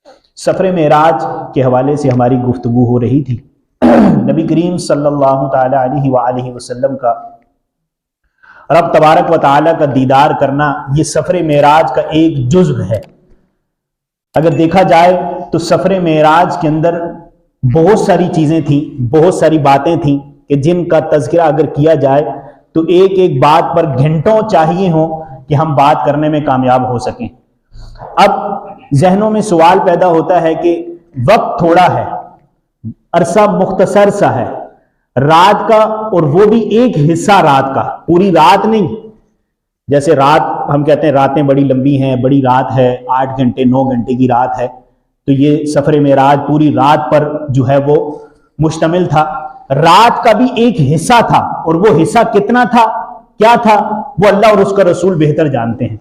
سفر معراج کے حوالے سے ہماری گفتگو ہو رہی تھی۔ نبی کریم صلی اللہ تعالی علیہ وآلہ وسلم کا رب تبارک و تعالی کا دیدار کرنا یہ سفر معراج کا ایک جزو ہے۔ اگر دیکھا جائے تو سفر معراج کے اندر بہت ساری چیزیں تھیں، بہت ساری باتیں تھیں کہ جن کا تذکرہ اگر کیا جائے تو ایک ایک بات پر گھنٹوں چاہیے ہوں کہ ہم بات کرنے میں کامیاب ہو سکیں۔ اب ذہنوں میں سوال پیدا ہوتا ہے کہ وقت تھوڑا ہے، عرصہ مختصر سا ہے، رات کا، اور وہ بھی ایک حصہ رات کا، پوری رات نہیں۔ جیسے رات ہم کہتے ہیں راتیں بڑی لمبی ہیں، بڑی رات ہے، 8 گھنٹے 9 گھنٹے کی رات ہے، تو یہ سفر معراج پوری رات پر جو ہے وہ مشتمل تھا۔ رات کا بھی ایک حصہ تھا، اور وہ حصہ کتنا تھا، کیا تھا، وہ اللہ اور اس کا رسول بہتر جانتے ہیں۔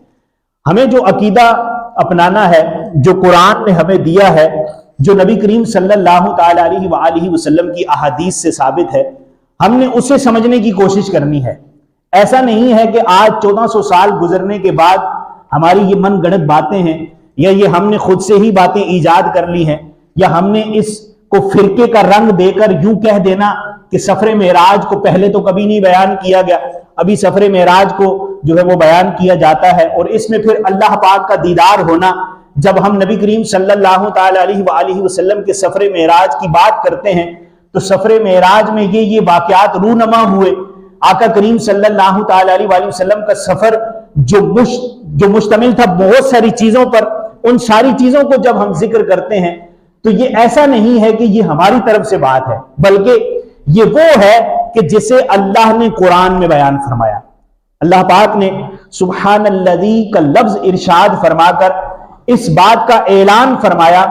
ہمیں جو عقیدہ اپنانا ہے، جو قرآن نے ہمیں دیا ہے، جو نبی کریم صلی اللہ تعالی علیہ وآلہ وسلم کی احادیث سے ثابت ہے، ہم نے اسے سمجھنے کی کوشش کرنی ہے۔ ایسا نہیں ہے کہ آج 1400 سال گزرنے کے بعد ہماری یہ من گڑت باتیں ہیں، یا یہ ہم نے خود سے ہی باتیں ایجاد کر لی ہیں، یا ہم نے اس کو فرقے کا رنگ دے کر یوں کہہ دینا کہ سفر معراج کو پہلے تو کبھی نہیں بیان کیا گیا، ابھی سفر معراج کو جو ہے وہ بیان کیا جاتا ہے، اور اس میں پھر اللہ پاک کا دیدار ہونا۔ جب ہم نبی کریم صلی اللہ تعالی علیہ وآلہ وسلم کے سفر معراج کی بات کرتے ہیں تو سفر معراج میں یہ واقعات رونما ہوئے۔ آقا کریم صلی اللہ تعالی علیہ وآلہ وسلم کا سفر جو مشتمل تھا بہت ساری چیزوں پر، ان ساری چیزوں کو جب ہم ذکر کرتے ہیں تو یہ ایسا نہیں ہے کہ یہ ہماری طرف سے بات ہے، بلکہ یہ وہ ہے کہ جسے اللہ نے قرآن میں بیان فرمایا۔ اللہ پاک نے سبحان الذی کا لفظ ارشاد فرما کر اس بات کا اعلان فرمایا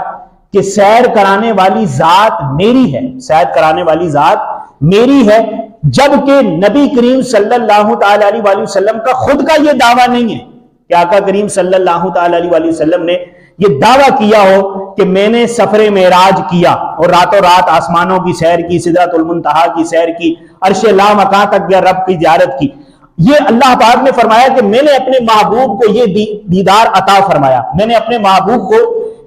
کہ سیر کرانے والی ذات میری ہے، سیر کرانے والی ذات میری ہے، جبکہ نبی کریم صلی اللہ تعالی علیہ وآلہ وسلم کا خود کا یہ دعویٰ نہیں ہے کہ آقا کریم صلی اللہ تعالی علیہ وآلہ وسلم نے یہ دعویٰ کیا ہو کہ میں نے سفر معراج کیا اور راتوں رات آسمانوں کی سیر کی، سدرۃ المنتہا کی سیر کی، عرش لامکاں تک گیا، رب کی زیارت کی۔ یہ اللہ پاک نے فرمایا کہ میں نے اپنے محبوب کو یہ دیدار عطا فرمایا، میں نے اپنے محبوب کو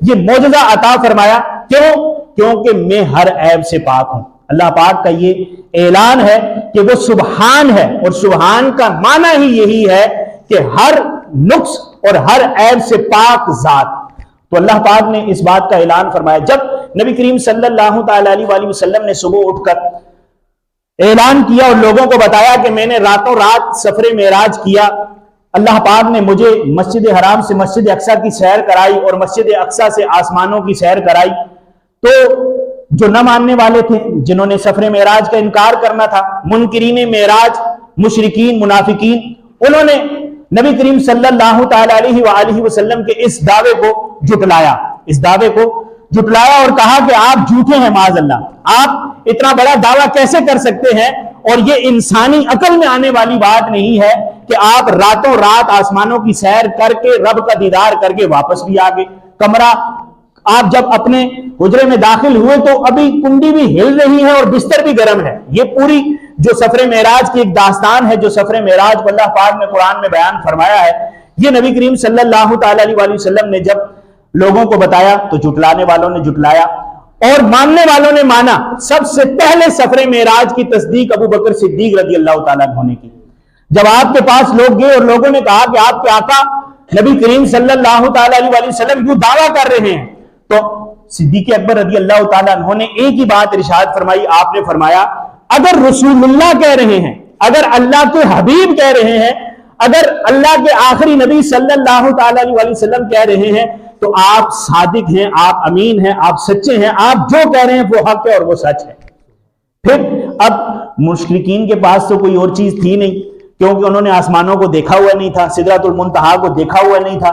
یہ معجزہ عطا فرمایا۔ کیونکہ میں ہر عیب سے پاک ہوں۔ اللہ پاک کا یہ اعلان ہے کہ وہ سبحان ہے، اور سبحان کا معنی ہی یہی ہے کہ ہر نقص اور ہر عیب سے پاک ذات۔ تو اللہ پاک نے اس بات کا اعلان فرمایا۔ جب نبی کریم صلی اللہ تعالی علیہ وآلہ وسلم نے صبح اٹھ کر اعلان کیا اور لوگوں کو بتایا کہ میں نے راتوں رات سفر معراج کیا، اللہ پاک نے مجھے مسجد حرام سے مسجد اقصیٰ کی سیر کرائی اور مسجد اقصیٰ سے آسمانوں کی سیر کرائی، تو جو نہ ماننے والے تھے، جنہوں نے سفر معراج کا انکار کرنا تھا، منکرین معراج، مشرکین، منافقین، انہوں نے نبی کریم صلی اللہ تعالی علیہ وآلہ وسلم کے اس دعوے کو جھٹلایا اور کہا کہ آپ جھوٹے ہیں، معاذ اللہ، آپ اتنا بڑا دعویٰ کیسے کر سکتے ہیں، اور یہ انسانی عقل میں آنے والی بات نہیں ہے کہ آپ راتوں رات آسمانوں کی سیر کر کے رب کا دیدار کر کے واپس بھی آ گئے۔ کمرہ آپ جب اپنے حجرے میں داخل ہوئے تو ابھی کنڈی بھی ہل رہی ہے اور بستر بھی گرم ہے۔ یہ پوری جو سفر معراج کی ایک داستان ہے، جو سفر معراج کو اللہ پاک نے قرآن میں بیان فرمایا ہے، یہ نبی کریم صلی اللہ تعالی علیہ وآلہ وسلم نے جب لوگوں کو بتایا تو جھٹلانے والوں نے جھٹلایا اور ماننے والوں نے مانا۔ سب سے پہلے سفر معراج کی تصدیق ابو بکر صدیق رضی اللہ تعالیٰ عنہ نے کی۔ جب آپ کے پاس لوگ گئے اور لوگوں نے کہا کہ آپ کے آقا نبی کریم صلی اللہ تعالی علیہ وآلہ وسلم کیوں دعویٰ کر رہے ہیں، تو صدیق اکبر رضی اللہ تعالیٰ عنہ نے ایک ہی بات ارشاد فرمائی۔ آپ نے فرمایا اگر رسول اللہ کہہ رہے ہیں، اگر اللہ کے حبیب کہہ رہے ہیں، اگر اللہ کے آخری نبی صلی اللہ تعالی علیہ وآلہ وسلم کہہ رہے ہیں تو آپ صادق ہیں، آپ امین ہیں، آپ سچے ہیں، آپ جو کہہ رہے ہیں وہ حق ہے اور وہ سچ ہے۔ پھر اب مشرکین کے پاس تو کوئی اور چیز تھی نہیں، کیونکہ انہوں نے آسمانوں کو دیکھا ہوا نہیں تھا، سدرۃ المنتہا کو دیکھا ہوا نہیں تھا،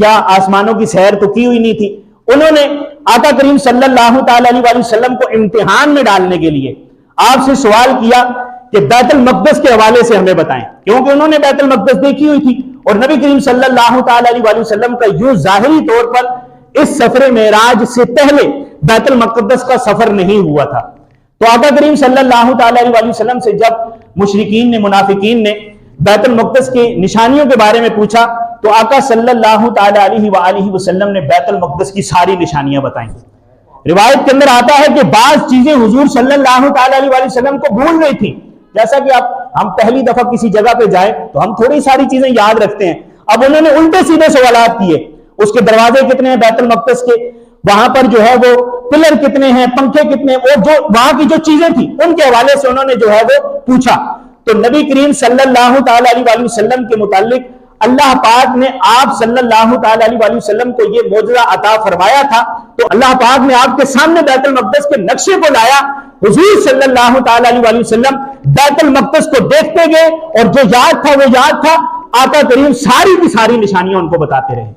یا آسمانوں کی سیر تو کی ہوئی نہیں تھی۔ انہوں نے آقا کریم صلی اللہ تعالی علیہ وآلہ وسلم کو امتحان میں ڈالنے کے لیے آپ سے سوال کیا کہ بیت المقدس کے حوالے سے ہمیں بتائیں، کیونکہ انہوں نے بیت المقدس دیکھی ہوئی تھی، اور نبی کریم صلی اللہ تعالی علیہ وآلہ وسلم کا یوں ظاہری طور پر اس سفر معراج سے پہلے بیت المقدس کا سفر نہیں ہوا تھا۔ تو آقا کریم صلی اللہ تعالی علیہ وسلم سے جب مشرکین نے، منافقین نے بیت المقدس کی نشانیوں کے بارے میں پوچھا تو آقا صلی اللہ تعالی علیہ وآلہ وسلم نے بیت المقدس کی ساری نشانیاں بتائیں. روایت کے اندر آتا ہے کہ بعض چیزیں حضور صلی اللہ تعالی علیہ وآلہ وسلم کو بھول گئی تھی. جیسا کہ ہم پہلی دفعہ کسی جگہ پہ جائیں تو ہم تھوڑی ساری چیزیں یاد رکھتے ہیں. اب انہوں نے الٹے سیدھے سوالات کیے. اس کے دروازے کتنے ہیں بیت المقدس کے, وہاں پر جو ہے وہ پلر کتنے ہیں, پنکھے کتنے, وہ جو وہاں کی جو چیزیں تھیں ان کے حوالے سے انہوں نے جو ہے وہ پوچھا. تو نبی کریم صلی اللہ تعالی علیہ وآلہ وسلم کے متعلق اللہ پاک نے آپ صلی اللہ تعالی علیہ وآلہ وسلم کو یہ معجزہ عطا فرمایا تھا. تو اللہ پاک نے آپ کے سامنے بیت المقدس کے نقشے کو لایا. حضور صلی اللہ تعالی علیہ وآلہ وسلم بیت المقدس کو دیکھتے گئے اور جو یاد تھا وہ یاد تھا. آقا کریم ساری کی ساری نشانیاں ان کو بتاتے رہے.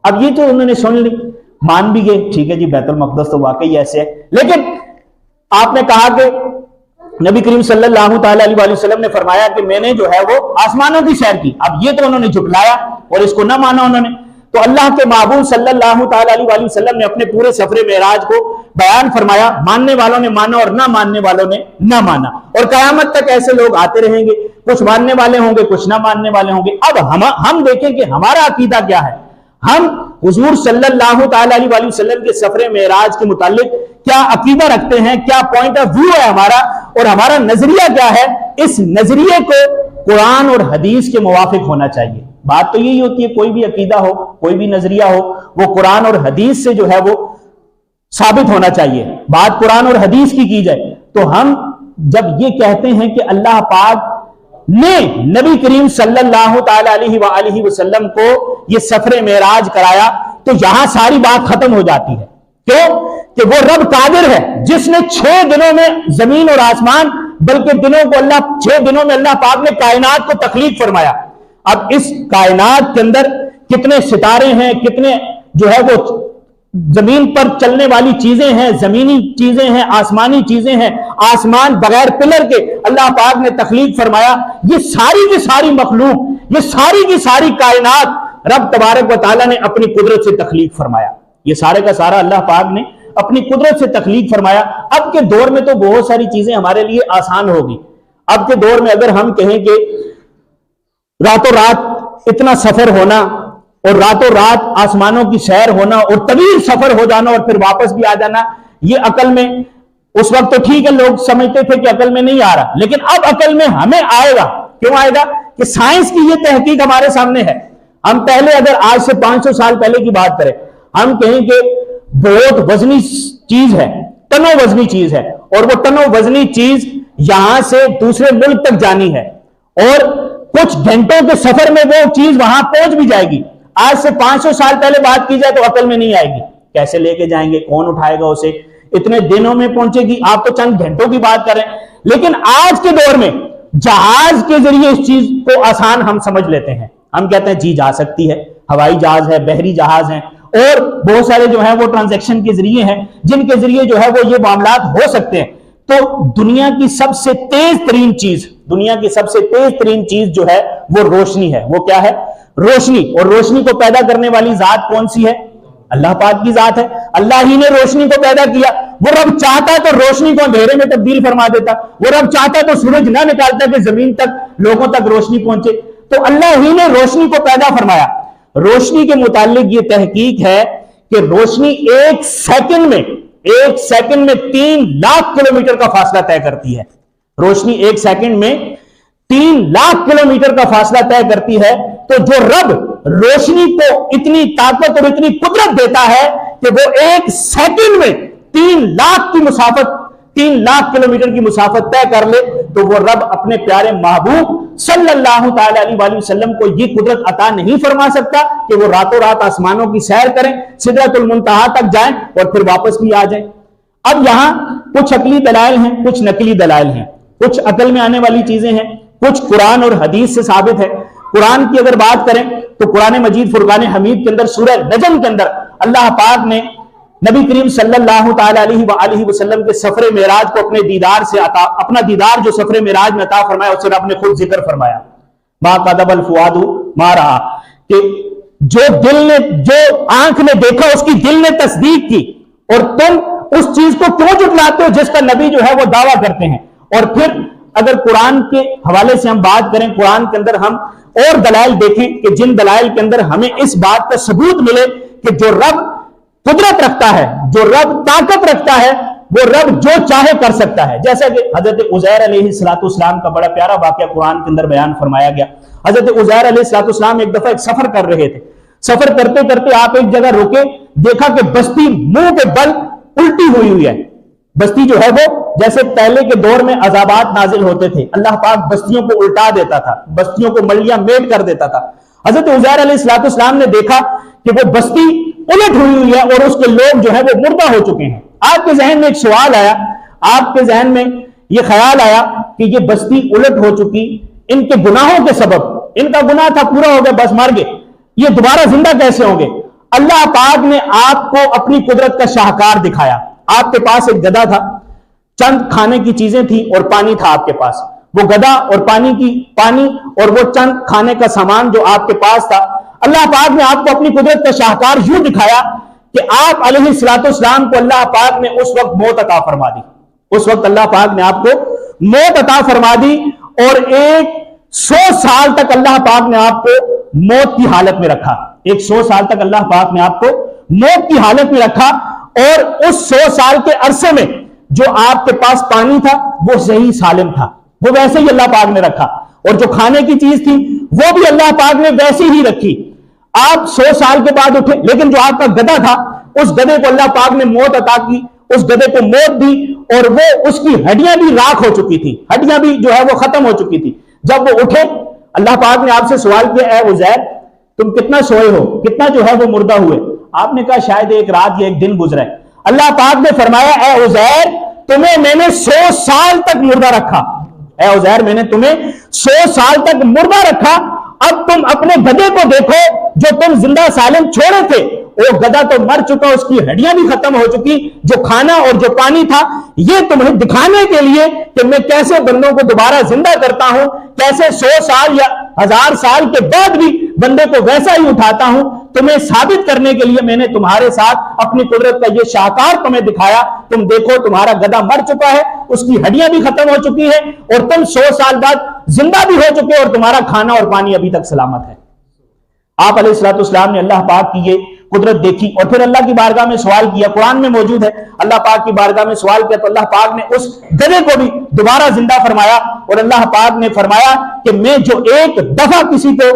اب یہ تو انہوں نے سن لی, مان بھی گئے, ٹھیک ہے جی بیت المقدس تو واقعی ایسے ہے. لیکن آپ نے کہا کہ نبی کریم صلی اللہ تعالی علیہ وآلہ وسلم نے فرمایا کہ میں نے جو ہے وہ آسمانوں کی سیر کی. اب یہ تو انہوں نے جھٹلایا اور اس کو نہ مانا انہوں نے. تو اللہ کے محبوب صلی اللہ تعالی علیہ وآلہ وسلم نے اپنے پورے سفر معراج کو بیان فرمایا. ماننے والوں نے مانا اور نہ ماننے والوں نے نہ مانا, اور قیامت تک ایسے لوگ آتے رہیں گے, کچھ ماننے والے ہوں گے کچھ نہ ماننے والے ہوں گے. اب ہم دیکھیں کہ ہمارا عقیدہ کیا ہے. ہم حضور صلی اللہ تعالی علیہ وآلہ وسلم کے سفر معراج کے متعلق کیا عقیدہ رکھتے ہیں, کیا پوائنٹ آف ویو ہے ہمارا, اور ہمارا نظریہ کیا ہے. اس نظریے کو قرآن اور حدیث کے موافق ہونا چاہیے. بات تو یہی ہوتی ہے, کوئی بھی عقیدہ ہو, کوئی بھی نظریہ ہو, وہ قرآن اور حدیث سے جو ہے وہ ثابت ہونا چاہیے. بات قرآن اور حدیث کی جائے تو ہم جب یہ کہتے ہیں کہ اللہ پاک نے نبی کریم صلی اللہ تعالی علیہ وآلہ وسلم کو یہ سفر معراج کرایا تو یہاں ساری بات ختم ہو جاتی ہے. کیوں کہ وہ رب قادر ہے جس نے 6 دنوں میں زمین اور آسمان, بلکہ دنوں کو 6 دنوں میں اللہ پاک نے کائنات کو تخلیق فرمایا. اب اس کائنات کے اندر کتنے ستارے ہیں, کتنے جو ہے وہ زمین پر چلنے والی چیزیں ہیں, زمینی چیزیں ہیں, آسمانی چیزیں ہیں. آسمان بغیر پلر کے اللہ پاک نے تخلیق فرمایا. یہ ساری کی ساری مخلوق, یہ ساری کی ساری کائنات رب تبارک و تعالیٰ نے اپنی قدرت سے تخلیق فرمایا. یہ سارے کا سارا اللہ پاک نے اپنی قدرت سے تخلیق فرمایا. اب کے دور میں تو بہت ساری چیزیں ہمارے لیے آسان ہوگی. اب کے دور میں اگر ہم کہیں کہ راتوں رات اتنا سفر ہونا اور راتوں رات آسمانوں کی سیر ہونا اور طویل سفر ہو جانا اور پھر واپس بھی آ جانا, یہ عقل میں اس وقت تو ٹھیک ہے, لوگ سمجھتے تھے کہ عقل میں نہیں آ رہا, لیکن اب عقل میں ہمیں آئے گا. کیوں آئے گا کہ سائنس کی یہ تحقیق ہمارے سامنے ہے. ہم پہلے اگر آج سے 500 سال پہلے کی بات کریں, ہم کہیں کہ بہت وزنی چیز ہے, ٹنوں وزنی چیز ہے, اور وہ ٹنوں وزنی چیز یہاں سے دوسرے ملک تک جانی ہے اور کچھ گھنٹوں کے سفر میں وہ چیز وہاں پہنچ بھی جائے گی. آج سے 500 سال پہلے بات کی جائے تو عقل میں نہیں آئے گی. کیسے لے کے جائیں گے, کون اٹھائے گا اسے, اتنے دنوں میں پہنچے گی, آپ تو چند گھنٹوں کی بات کریں. لیکن آج کے دور میں جہاز کے ذریعے اس چیز کو آسان ہم سمجھ لیتے ہیں. ہم کہتے ہیں جی جا سکتی ہے, ہوائی جہاز ہے, بحری جہاز ہیں, اور بہت سارے جو ہیں وہ ٹرانزیکشن کے ذریعے ہیں جن کے ذریعے جو ہے وہ یہ معاملات ہو سکتے ہیں. تو دنیا کی سب سے تیز ترین چیز, دنیا کی سب سے تیز ترین چیز جو ہے وہ روشنی ہے. وہ کیا ہے؟ روشنی. اور روشنی کو پیدا کرنے والی ذات کون سی ہے؟ اللہ پاک کی ذات ہے. اللہ ہی نے روشنی کو پیدا کیا. وہ رب چاہتا تو روشنی کو اندھیرے میں تبدیل فرما دیتا, وہ رب چاہتا تو سورج نہ نکالتا کہ زمین تک لوگوں تک روشنی پہنچے. تو اللہ ہی نے روشنی کو پیدا فرمایا. روشنی کے متعلق یہ تحقیق ہے کہ روشنی ایک سیکنڈ میں 3 لاکھ کلومیٹر کا فاصلہ طے کرتی ہے. روشنی ایک سیکنڈ میں 3 لاکھ کلومیٹر کا فاصلہ طے کرتی ہے. تو جو رب روشنی کو اتنی طاقت اور اتنی قدرت دیتا ہے کہ وہ ایک سیکنڈ میں 3 لاکھ کلومیٹر کی مسافت طے کر لے, تو وہ رب اپنے پیارے محبوب صلی اللہ تعالی علیہ وآلہ وسلم کو یہ قدرت عطا نہیں فرما سکتا کہ وہ راتوں رات آسمانوں کی سیر کریں, سدرۃ المنتہا تک جائیں اور پھر واپس بھی آ جائیں. اب یہاں کچھ عقلی دلائل ہیں, کچھ نقلی دلائل ہیں, کچھ عقل میں آنے والی چیزیں ہیں, کچھ قرآن اور حدیث سے ثابت ہے. قرآن کی اگر بات کریں تو قرآن مجید فرقان حمید کے اندر سورہ نجم کے اندر اللہ پاک نے نبی کریم صلی اللہ تعالی علیہ وآلہ وسلم کے سفر معراج کو اپنے دیدار سے اپنا دیدار جو سفر معراج میں عطا فرمایا, اس سے رب نے خود ذکر فرمایا ما کذب الفؤاد ما رأى, کہ جو آنکھ نے دیکھا اس کی دل نے تصدیق کی, اور تم اس چیز کو کیوں جھٹلاتے ہو جس کا نبی جو ہے وہ دعویٰ کرتے ہیں. اور پھر اگر قرآن کے حوالے سے ہم بات کریں، قرآن کے اندر ہم اور دلائل دیکھیں کہ جن دلائل کے اندر ہمیں اس بات کا ثبوت ملے کہ جو رب قدرت رکھتا ہے، جو رب طاقت رکھتا ہے، وہ رب جو چاہے کر سکتا ہے. جیسا کہ حضرت عزیر علیہ السلام کا بڑا پیارا واقعہ قرآن کے اندر بیان فرمایا گیا. حضرت عزیر علیہ السلام ایک دفعہ ایک سفر کر رہے تھے. سفر کرتے کرتے آپ ایک جگہ رکے، دیکھا کہ بستی منہ کے بل الٹی ہوئی ہے. بستی جو ہے وہ جیسے پہلے کے دور میں عذابات نازل ہوتے تھے، اللہ پاک بستیوں کو الٹا دیتا تھا، بستیوں کو ملیاں میٹ کر دیتا تھا. حضرت عزیر علیہ السلام نے دیکھا کہ وہ بستی الٹ ہوئی ہے اور اس کے لوگ جو ہے وہ مردہ ہو چکے ہیں. آپ کے ذہن میں ایک سوال آیا، آپ کے ذہن میں یہ خیال آیا کہ یہ بستی الٹ ہو چکی ان کے گناہوں کے سبب، ان کا گناہ تھا پورا ہو گیا، بس مر گئے، یہ دوبارہ زندہ کیسے ہوں گے؟ اللہ پاک نے آپ کو اپنی قدرت کا شاہکار دکھایا. آپ کے پاس ایک گدھا تھا، چند کھانے کی چیزیں تھی اور پانی تھا آپ کے پاس. وہ گدھا اور پانی اور وہ چند کھانے کا سامان جو آپ کے پاس تھا، اللہ پاک نے آپ کو اپنی قدرت کا شاہکار یوں دکھایا کہ آپ علیہ السلام کو اللہ پاک نے اس وقت موت عطا فرما دی. اس وقت اللہ پاک نے آپ کو موت عطا فرما دی اور 100 سال تک اللہ پاک نے آپ کو موت کی حالت میں رکھا. 100 سال تک اللہ پاک نے آپ کو موت کی حالت میں رکھا اور اس 100 سال کے عرصے میں جو آپ کے پاس پانی تھا وہ صحیح سالم تھا، وہ ویسے ہی اللہ پاک نے رکھا، اور جو کھانے کی چیز تھی وہ بھی اللہ پاک نے ویسی ہی رکھی. آپ 100 سال کے بعد اٹھے، لیکن جو آپ کا گدھا تھا اس گدھے کو اللہ پاک نے موت عطا کی، اس گدھے کو موت دی اور وہ اس کی ہڈیاں بھی راکھ ہو چکی تھی، ہڈیاں بھی جو ہے وہ ختم ہو چکی تھی. جب وہ اٹھے، اللہ پاک نے آپ سے سوال کیا، اے عزیر تم کتنا سوئے ہو، کتنا جو ہے وہ مردہ ہوئے؟ آپ نے کہا شاید ایک رات یا ایک دن گزرا ہے. اللہ پاک نے فرمایا اے عزیر تمہیں میں نے 100 سال تک مردہ رکھا. اے عزیر میں نے تمہیں 100 سال تک مردہ رکھا. اب تم اپنے گدھے کو دیکھو جو تم زندہ سالم چھوڑے تھے، وہ گدھا تو مر چکا، اس کی ہڈیاں بھی ختم ہو چکی، جو کھانا اور جو پانی تھا یہ تمہیں دکھانے کے لیے کہ میں کیسے بندوں کو دوبارہ زندہ کرتا ہوں، کیسے 100 سال یا 1000 سال کے بعد بھی بندے کو ویسا ہی اٹھاتا ہوں، تمہیں ثابت کرنے کے لیے میں نے تمہارے ساتھ اپنی قدرت کا یہ شاہکار تمہیں دکھایا. تم دیکھو تمہارا گدھا مر چکا ہے، اس کی ہڈیاں بھی ختم ہو چکی ہے اور تم 100 سال بعد زندہ بھی ہو چکے اور تمہارا کھانا اور پانی ابھی تک سلامت ہے. آپ علیہ السلام نے اللہ پاک کی یہ قدرت دیکھی اور پھر اللہ کی بارگاہ میں سوال کیا. قرآن میں موجود ہے، اللہ پاک کی بارگاہ میں سوال کیا تو اللہ پاک نے اس گدھے کو بھی دوبارہ زندہ فرمایا اور اللہ پاک نے فرمایا کہ میں جو ایک دفعہ کسی کو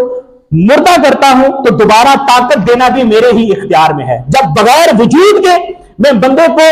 مردہ کرتا ہوں تو دوبارہ طاقت دینا بھی میرے ہی اختیار میں ہے. جب بغیر وجود کے میں بندے کو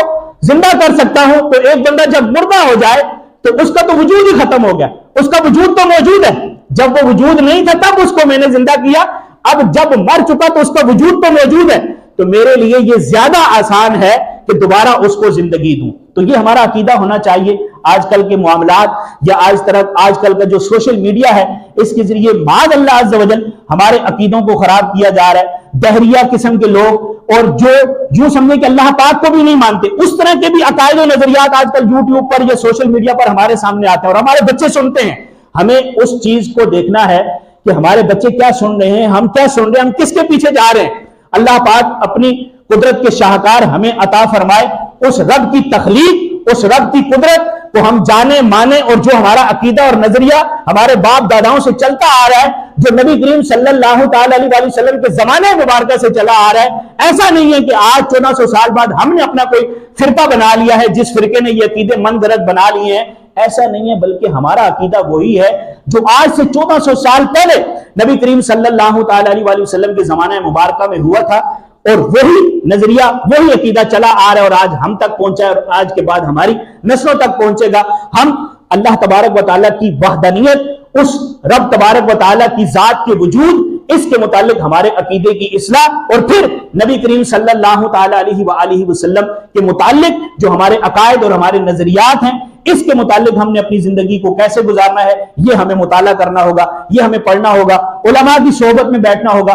زندہ کر سکتا ہوں تو ایک بندہ جب مردہ ہو جائے تو اس کا تو وجود ہی ختم ہو گیا، اس کا وجود تو موجود ہے. جب وہ وجود نہیں تھا تب اس کو میں نے زندہ کیا، اب جب مر چکا تو اس کا وجود تو موجود ہے، تو میرے لیے یہ زیادہ آسان ہے کہ دوبارہ اس کو زندگی دوں. تو یہ ہمارا عقیدہ ہونا چاہیے. آج کل کے معاملات یا آج کل کا جو سوشل میڈیا ہے اس کے ذریعے معاذ اللہ عز و جل ہمارے عقیدوں کو خراب کیا جا رہا ہے. دہریہ قسم کے لوگ اور جو یوں سمجھے کہ اللہ پاک کو بھی نہیں مانتے، اس طرح کے بھی عقائد و نظریات آج کل یوٹیوب پر یا سوشل میڈیا پر ہمارے سامنے آتے ہیں اور ہمارے بچے سنتے ہیں. ہمیں اس چیز کو دیکھنا ہے کہ ہمارے بچے کیا سن رہے ہیں، ہم کیا سن رہے ہیں، ہم کس کے پیچھے جا رہے ہیں. اللہ پاک اپنی قدرت کے شاہکار ہمیں عطا فرمائے. اس رب کی تخلیق، اس رب کی قدرت کو ہم جانے مانے اور جو ہمارا عقیدہ اور نظریہ ہمارے باپ داداؤں سے چلتا آ رہا ہے، جو نبی کریم صلی اللہ تعالی علیہ وسلم کے زمانے مبارکہ سے چلا آ رہا ہے. ایسا نہیں ہے کہ آج 1400 سال بعد ہم نے اپنا کوئی فرقہ بنا لیا ہے جس فرقے نے یہ عقیدے من گھڑت بنا لیے ہیں. ایسا نہیں ہے، بلکہ ہمارا عقیدہ وہی ہے جو آج سے 1400 سال پہلے نبی کریم صلی اللہ تعالی علیہ وسلم کے زمانہ مبارکہ میں ہوا تھا، اور وہی نظریہ وہی عقیدہ چلا آ رہا ہے اور آج ہم تک پہنچا ہے اور آج کے بعد ہماری نسلوں تک پہنچے گا. ہم اللہ تبارک و تعالیٰ کی وحدانیت، اس رب تبارک و تعالیٰ کی ذات کے وجود، اس کے متعلق ہمارے عقیدے کی اصلاح اور پھر نبی کریم صلی اللہ تعالی علیہ وسلم کے متعلق جو ہمارے عقائد اور ہمارے نظریات ہیں اس کے متعلق ہم نے اپنی زندگی کو کیسے گزارنا ہے یہ ہمیں مطالعہ کرنا ہوگا، یہ ہمیں پڑھنا ہوگا، علماء کی صحبت میں بیٹھنا ہوگا.